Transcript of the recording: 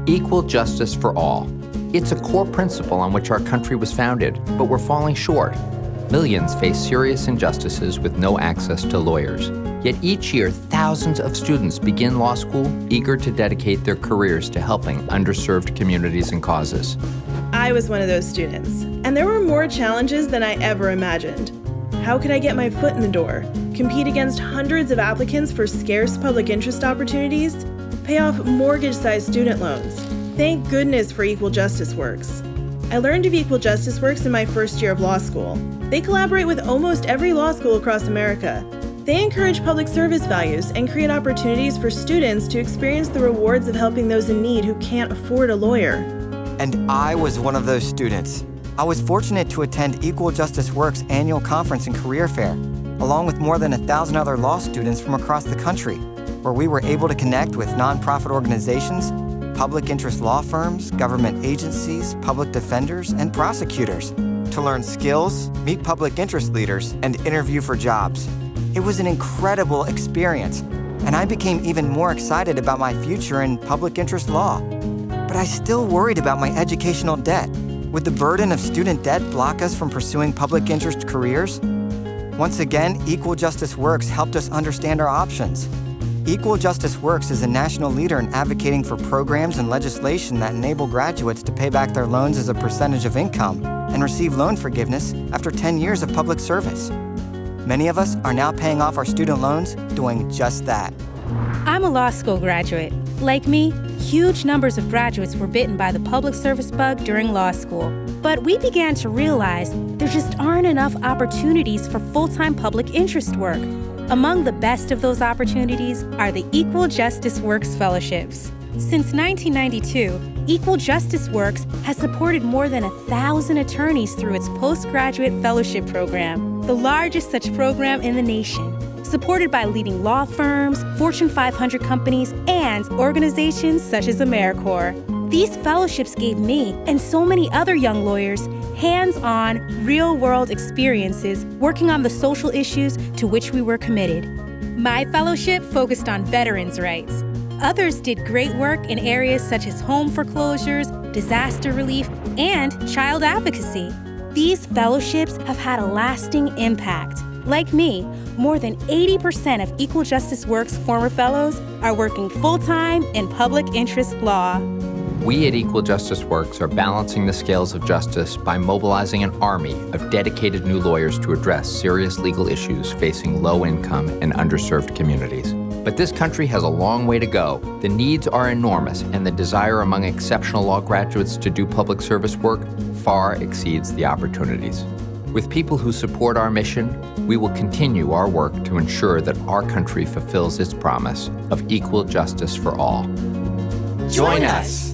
Equal justice for all. It's a core principle on which our country was founded, but we're falling short. Millions face serious injustices with no access to lawyers. Yet each year, thousands of students begin law school eager to dedicate their careers to helping underserved communities and causes. I was one of those students, and there were more challenges than I ever imagined. How could I get my foot in the door, compete against hundreds of applicants for scarce public interest opportunities, pay off mortgage-sized student loans? Thank goodness for Equal Justice Works. I learned of Equal Justice Works in my first year of law school. They collaborate with almost every law school across America. They encourage public service values and create opportunities for students to experience the rewards of helping those in need who can't afford a lawyer. And I was one of those students. I was fortunate to attend Equal Justice Works annual conference and career fair, along with more than 1,000 other law students from across the country, where we were able to connect with nonprofit organizations, public interest law firms, government agencies, public defenders, and prosecutors to learn skills, meet public interest leaders, and interview for jobs. It was an incredible experience, and I became even more excited about my future in public interest law. But I still worried about my educational debt. Would the burden of student debt block us from pursuing public interest careers? Once again, Equal Justice Works helped us understand our options. Equal Justice Works is a national leader in advocating for programs and legislation that enable graduates to pay back their loans as a percentage of income and receive loan forgiveness after 10 years of public service. Many of us are now paying off our student loans doing just that. I'm a law school graduate. Like me, huge numbers of graduates were bitten by the public service bug during law school. But we began to realize there just aren't enough opportunities for full-time public interest work. Among the best of those opportunities are the Equal Justice Works Fellowships. Since 1992, Equal Justice Works has supported more than 1,000 attorneys through its postgraduate fellowship program, the largest such program in the nation. Supported by leading law firms, Fortune 500 companies, and organizations such as AmeriCorps. These fellowships gave me, and so many other young lawyers, hands-on, real-world experiences working on the social issues to which we were committed. My fellowship focused on veterans' rights. Others did great work in areas such as home foreclosures, disaster relief, and child advocacy. These fellowships have had a lasting impact. Like me, more than 80% of Equal Justice Works former fellows are working full-time in public interest law. We at Equal Justice Works are balancing the scales of justice by mobilizing an army of dedicated new lawyers to address serious legal issues facing low-income and underserved communities. But this country has a long way to go. The needs are enormous, and the desire among exceptional law graduates to do public service work far exceeds the opportunities. With people who support our mission, we will continue our work to ensure that our country fulfills its promise of equal justice for all. Join us!